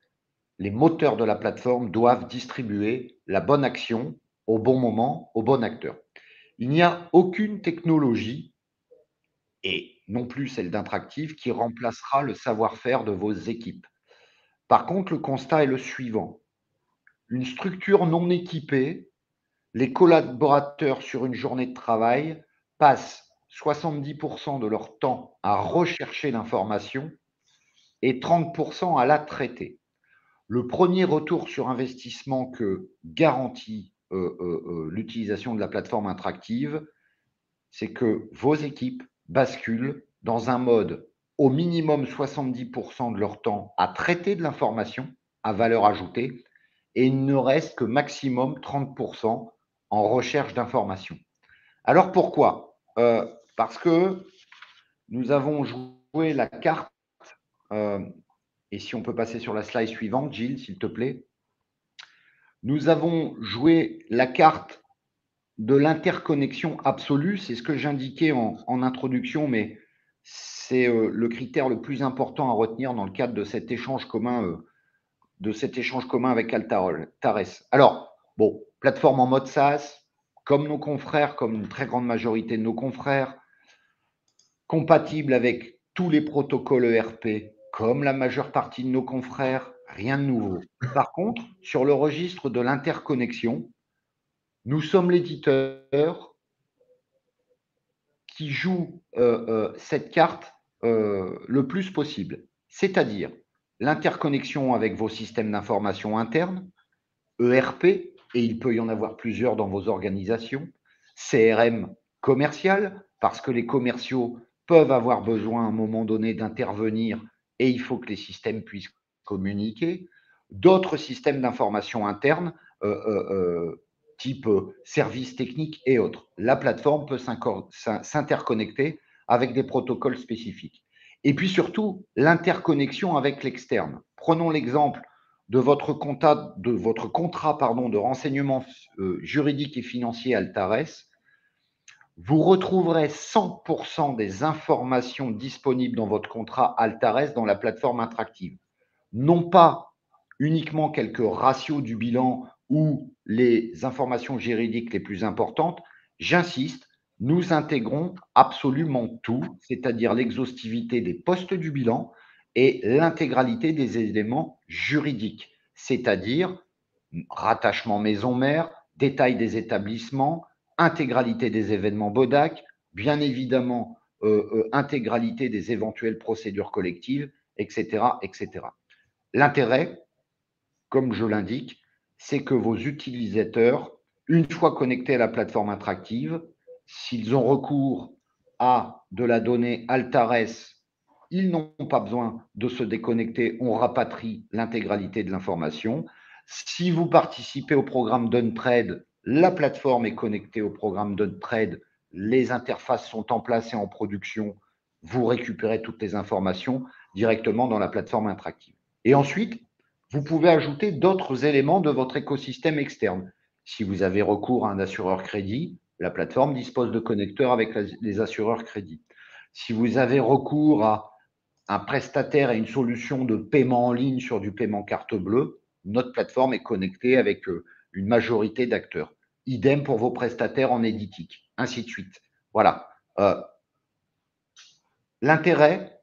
les moteurs de la plateforme doivent distribuer la bonne action au bon moment, au bon acteur. Il n'y a aucune technologie, et non plus celle d'Interactive, qui remplacera le savoir-faire de vos équipes. Par contre, le constat est le suivant. Une structure non équipée, les collaborateurs sur une journée de travail passent 70% de leur temps à rechercher l'information et 30% à la traiter. Le premier retour sur investissement que garantit l'utilisation de la plateforme Interactive, c'est que vos équipes basculent dans un mode au minimum 70% de leur temps à traiter de l'information à valeur ajoutée et il ne reste que maximum 30% en recherche d'informations. Alors pourquoi parce que nous avons joué la carte, et si on peut passer sur la slide suivante, Gilles, s'il te plaît. Nous avons joué la carte de l'interconnexion absolue, c'est ce que j'indiquais en introduction, mais c'est le critère le plus important à retenir dans le cadre de cet échange commun avec Altares. Alors, bon, plateforme en mode SaaS, comme nos confrères, comme une très grande majorité de nos confrères, compatible avec tous les protocoles ERP, comme la majeure partie de nos confrères, rien de nouveau. Par contre, sur le registre de l'interconnexion, nous sommes l'éditeur qui joue cette carte le plus possible, c'est-à-dire l'interconnexion avec vos systèmes d'information internes, ERP, et il peut y en avoir plusieurs dans vos organisations, CRM commercial, parce que les commerciaux peuvent avoir besoin à un moment donné d'intervenir et il faut que les systèmes puissent communiquer, d'autres systèmes d'information interne, type services techniques et autres. La plateforme peut s'interconnecter avec des protocoles spécifiques. Et puis surtout, l'interconnexion avec l'externe. Prenons l'exemple de votre contrat de renseignement juridique et financier Altares. Vous retrouverez 100% des informations disponibles dans votre contrat Altares dans la plateforme Interactive. Non pas uniquement quelques ratios du bilan ou les informations juridiques les plus importantes, j'insiste, nous intégrons absolument tout, c'est-à-dire l'exhaustivité des postes du bilan et l'intégralité des éléments juridiques, c'est-à-dire rattachement maison-mère, détail des établissements, intégralité des événements BODAC, bien évidemment intégralité des éventuelles procédures collectives, etc., etc. L'intérêt, comme je l'indique, c'est que vos utilisateurs, une fois connectés à la plateforme Interactive, s'ils ont recours à de la donnée Altares, ils n'ont pas besoin de se déconnecter, on rapatrie l'intégralité de l'information. Si vous participez au programme d'Untrade, La plateforme est connectée au programme de trade. Les interfaces sont en place et en production. Vous récupérez toutes les informations directement dans la plateforme interactive. Et ensuite, vous pouvez ajouter d'autres éléments de votre écosystème externe. Si vous avez recours à un assureur crédit, la plateforme dispose de connecteurs avec les assureurs crédit. Si vous avez recours à un prestataire et une solution de paiement en ligne sur du paiement carte bleue, notre plateforme est connectée avec une majorité d'acteurs. Idem pour vos prestataires en éditique, ainsi de suite. Voilà. L'intérêt,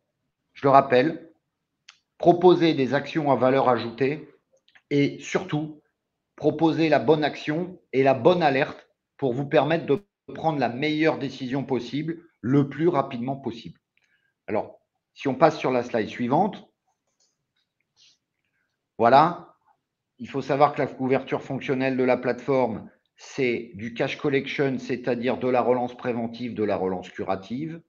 je le rappelle, proposer des actions à valeur ajoutée et surtout proposer la bonne action et la bonne alerte pour vous permettre de prendre la meilleure décision possible le plus rapidement possible. Alors, si on passe sur la slide suivante, voilà, il faut savoir que la couverture fonctionnelle de la plateforme, c'est du cash collection, c'est-à-dire de la relance préventive, de la relance curative.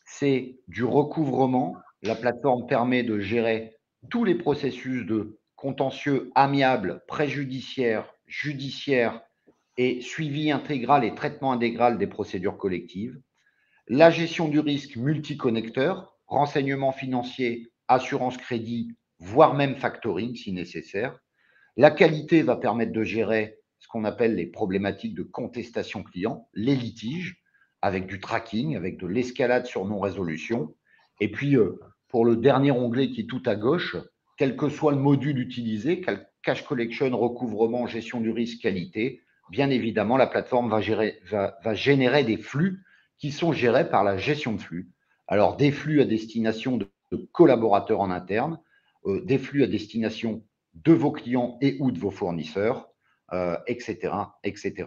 C'est du recouvrement. La plateforme permet de gérer tous les processus de contentieux amiable, préjudiciaire, judiciaire et suivi intégral et traitement intégral des procédures collectives. La gestion du risque multiconnecteur, renseignements financiers, assurance crédit, voire même factoring si nécessaire. La qualité va permettre de gérer ce qu'on appelle les problématiques de contestation client, les litiges, avec du tracking, avec de l'escalade sur non-résolution. Et puis, pour le dernier onglet qui est tout à gauche, quel que soit le module utilisé, cash collection, recouvrement, gestion du risque, qualité, bien évidemment, la plateforme va générer des flux qui sont gérés par la gestion de flux. Alors, des flux à destination de collaborateurs en interne, des flux à destination de vos clients et ou de vos fournisseurs, etc. etc.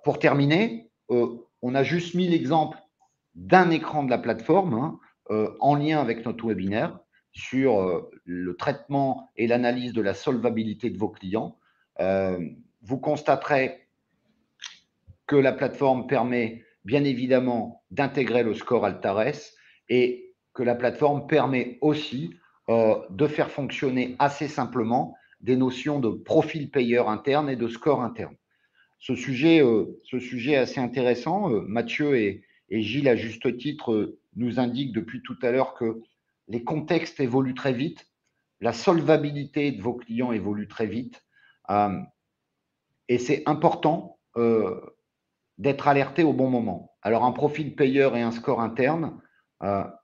Pour terminer, on a juste mis l'exemple d'un écran de la plateforme en lien avec notre webinaire sur le traitement et l'analyse de la solvabilité de vos clients. Vous constaterez que la plateforme permet bien évidemment d'intégrer le score Altares et que la plateforme permet aussi de faire fonctionner assez simplement des notions de profil payeur interne et de score interne. Ce sujet est assez intéressant. Mathieu et Gilles, à juste titre, nous indiquent depuis tout à l'heure que les contextes évoluent très vite, la solvabilité de vos clients évolue très vite, et c'est important d'être alerté au bon moment. Alors, un profil payeur et un score interne, ça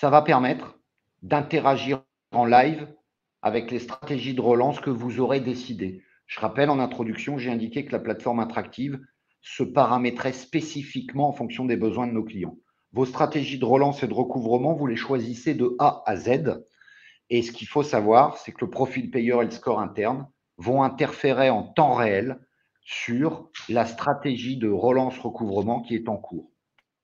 va permettre d'interagir en live avec les stratégies de relance que vous aurez décidées. Je rappelle, en introduction, j'ai indiqué que la plateforme interactive se paramétrait spécifiquement en fonction des besoins de nos clients. Vos stratégies de relance et de recouvrement, vous les choisissez de A à Z. Et ce qu'il faut savoir, c'est que le profil payeur et le score interne vont interférer en temps réel sur la stratégie de relance-recouvrement qui est en cours.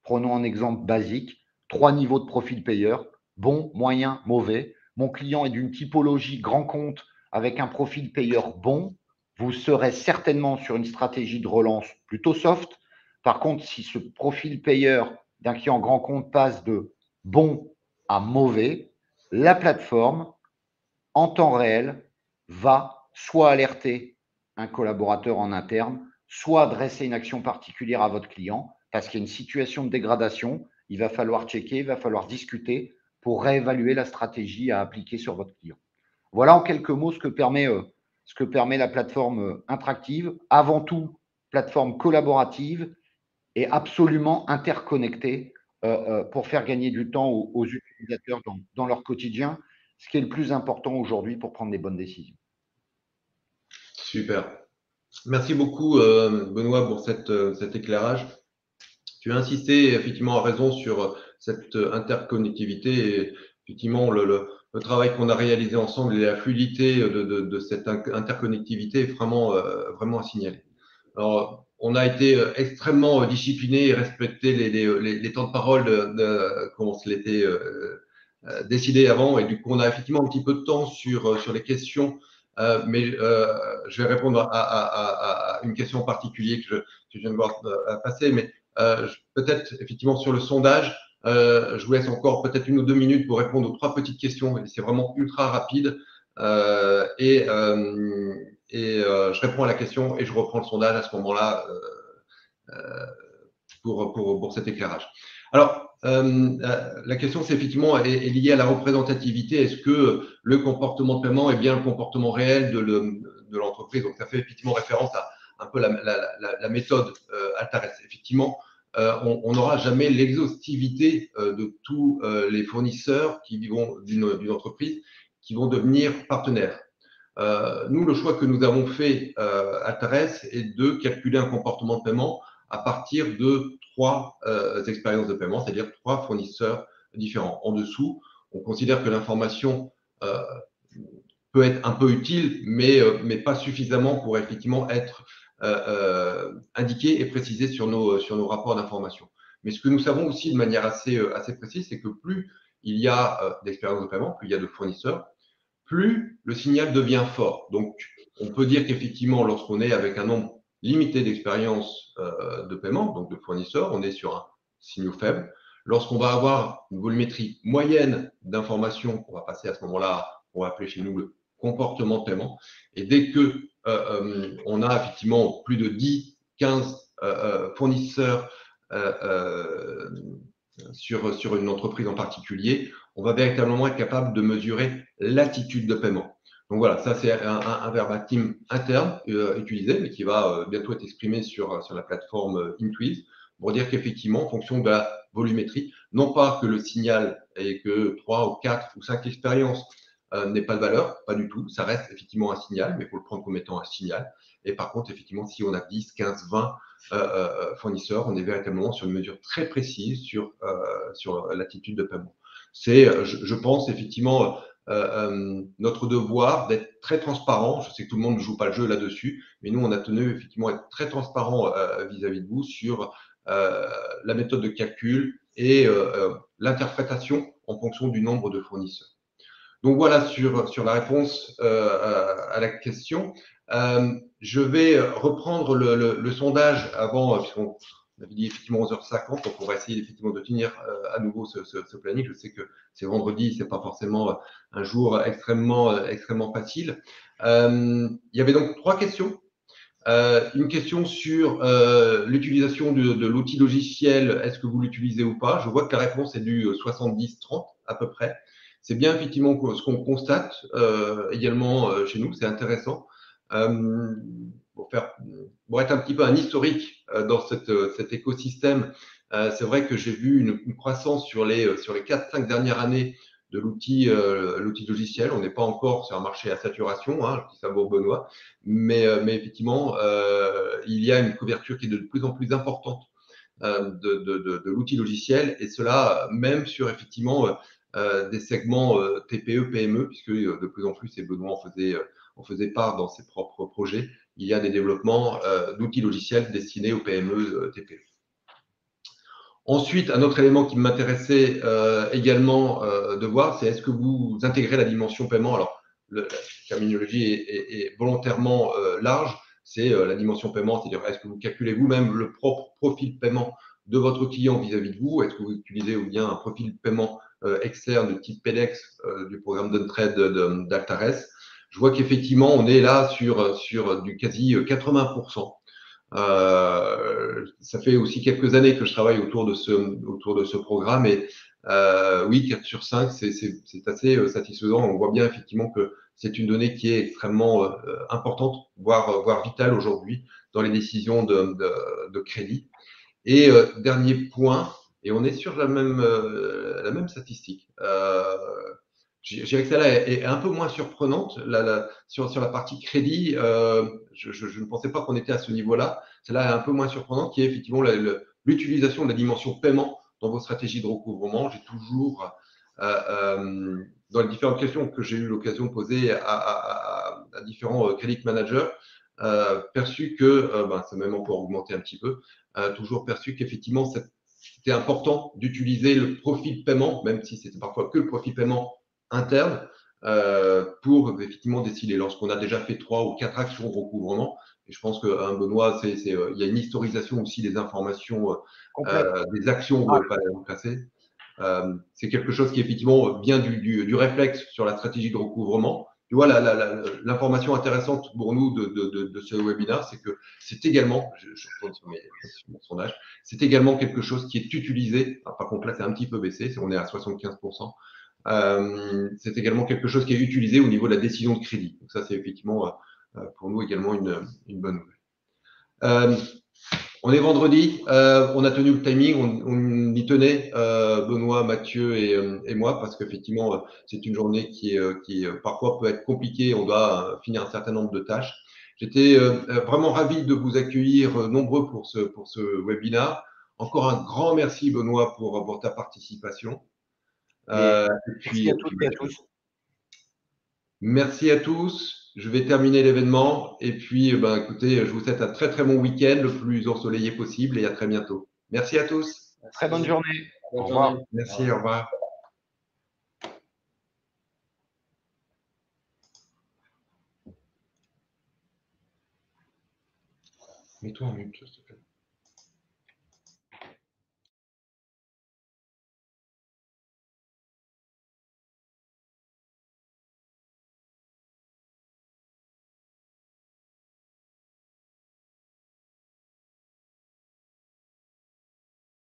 Prenons un exemple basique, 3 niveaux de profil payeur, bon, moyen, mauvais. Mon client est d'une typologie grand compte avec un profil payeur bon. Vous serez certainement sur une stratégie de relance plutôt soft. Par contre, si ce profil payeur d'un client grand compte passe de bon à mauvais, la plateforme, en temps réel, va soit alerter un collaborateur en interne, soit adresser une action particulière à votre client parce qu'il y a une situation de dégradation. Il va falloir checker, il va falloir discuter pour réévaluer la stratégie à appliquer sur votre client. Voilà en quelques mots ce que permet la plateforme interactive. Avant tout, plateforme collaborative et absolument interconnectée pour faire gagner du temps aux utilisateurs dans leur quotidien, ce qui est le plus important aujourd'hui pour prendre des bonnes décisions. Super. Merci beaucoup, Benoît, pour cet éclairage. Tu as insisté effectivement à raison sur cette interconnectivité et effectivement le travail qu'on a réalisé ensemble et la fluidité de cette interconnectivité est vraiment à signaler. Alors, on a été extrêmement discipliné et respecté les temps de parole comme on se l'était décidé avant, et du coup on a effectivement un petit peu de temps sur les questions, mais je vais répondre à une question en particulier que je viens de voir passer, mais peut-être effectivement sur le sondage, je vous laisse encore peut-être 1 ou 2 minutes pour répondre aux 3 petites questions, et c'est vraiment ultra rapide. Et je réponds à la question et je reprends le sondage à ce moment-là pour cet éclairage. Alors, la question, c'est effectivement est liée à la représentativité. Est-ce que le comportement de paiement est bien le comportement réel de l'entreprise? Donc, ça fait effectivement référence à un peu la méthode Altares. Effectivement, on n'aura jamais l'exhaustivité de tous les fournisseurs d'une entreprise qui vont devenir partenaires. Nous, le choix que nous avons fait Altares est de calculer un comportement de paiement à partir de 3 expériences de paiement, c'est-à-dire 3 fournisseurs différents. En dessous, on considère que l'information peut être un peu utile, mais pas suffisamment pour effectivement être indiquée et précisée sur nos rapports d'information. Mais ce que nous savons aussi de manière assez précise, c'est que plus il y a d'expériences de paiement, plus il y a de fournisseurs, plus le signal devient fort. Donc, on peut dire qu'effectivement, lorsqu'on est avec un nombre limité d'expériences de paiement, donc de fournisseurs, on est sur un signal faible. Lorsqu'on va avoir une volumétrie moyenne d'informations, on va passer à ce moment-là, on va appeler chez nous le comportement de paiement. Et dès que on a effectivement plus de 10, 15 fournisseurs sur une entreprise en particulier, on va véritablement être capable de mesurer l'attitude de paiement. Donc voilà, ça c'est un verbatim interne utilisé, mais qui va bientôt être exprimé sur la plateforme Intwiz, pour dire qu'effectivement, en fonction de la volumétrie, non pas que le signal ait que 3 ou 4 ou 5 expériences n'ait pas de valeur, pas du tout, ça reste effectivement un signal, mais il faut le prendre comme étant un signal. Et par contre, effectivement, si on a 10, 15, 20 fournisseurs, on est véritablement sur une mesure très précise sur l'attitude de paiement. C'est, je pense, effectivement, notre devoir d'être très transparent. Je sais que tout le monde ne joue pas le jeu là-dessus, mais nous, on a tenu effectivement à être très transparent vis-à-vis de vous sur la méthode de calcul et l'interprétation en fonction du nombre de fournisseurs. Donc voilà sur la réponse à la question. Je vais reprendre le sondage avant, puisqu'on avait dit effectivement 11h50, donc on va essayer effectivement de tenir à nouveau ce planning. Je sais que c'est vendredi, c'est pas forcément un jour extrêmement facile. Il y avait donc 3 questions. Une question sur l'utilisation de l'outil logiciel, est-ce que vous l'utilisez ou pas? Je vois que la réponse est du 70-30 à peu près. C'est bien effectivement ce qu'on constate également chez nous, c'est intéressant. Pour être un petit peu un historique dans cet écosystème, c'est vrai que j'ai vu une croissance sur les 4-5 dernières années de l'outil logiciel. On n'est pas encore sur un marché à saturation, hein, je dis ça bourbonnois, mais effectivement, il y a une couverture qui est de plus en plus importante de l'outil logiciel, et cela même sur effectivement des segments TPE, PME, puisque de plus en plus, et Benoît en faisait part dans ses propres projets, il y a des développements d'outils logiciels destinés aux PME, TPE. Ensuite, un autre élément qui m'intéressait également de voir, c'est est-ce que vous intégrez la dimension paiement? Alors, la terminologie est volontairement large, c'est la dimension paiement, c'est-à-dire est-ce que vous calculez vous-même le propre profil paiement de votre client vis-à-vis de vous? Est-ce que vous utilisez ou bien un profil paiement externe de type PEDEX du programme d'Untrade d'Altares? Je vois qu'effectivement, on est là sur du quasi 80%. Ça fait aussi quelques années que je travaille autour de ce programme, et oui, 4 sur 5, c'est assez satisfaisant. On voit bien effectivement que c'est une donnée qui est extrêmement importante, voire vitale aujourd'hui dans les décisions de crédit. Et dernier point, et on est sur la même statistique. Je dirais que celle-là est un peu moins surprenante. Sur la partie crédit, je ne pensais pas qu'on était à ce niveau-là. Celle-là est un peu moins surprenante, qui est effectivement l'utilisation de la dimension paiement dans vos stratégies de recouvrement. J'ai toujours, dans les différentes questions que j'ai eu l'occasion de poser à différents credit managers, perçu que, c'est même encore augmenté un petit peu, toujours perçu qu'effectivement, c'était important d'utiliser le profil paiement, même si c'était parfois que le profil paiement interne, pour effectivement décider. Lorsqu'on a déjà fait 3 ou 4 actions de recouvrement, et je pense que Benoît, il y a une historisation aussi des informations, des actions placées. C'est quelque chose qui effectivement vient du réflexe sur la stratégie de recouvrement, tu vois, l'information intéressante pour nous de ce webinaire, c'est que c'est également, je retourne sur mon sondage, c'est également quelque chose qui est utilisé. Alors, par contre, là, c'est un petit peu baissé, on est à 75%. C'est également quelque chose qui est utilisé au niveau de la décision de crédit. Donc ça, c'est effectivement pour nous également une bonne nouvelle. On est vendredi, on a tenu le timing, on y tenait, Benoît, Mathieu et moi, parce qu'effectivement, c'est une journée qui parfois peut être compliquée, on doit finir un certain nombre de tâches. J'étais vraiment ravi de vous accueillir nombreux pour ce webinaire. Encore un grand merci, Benoît, pour ta participation. Merci à toutes et à tous. Merci à tous. Je vais terminer l'événement et puis, écoutez, je vous souhaite un très très bon week-end, le plus ensoleillé possible et à très bientôt. Merci à tous. Merci. Très bonne journée. Bonne Au revoir. journée. Merci, au revoir. Mets-toi en mute, s'il te plaît.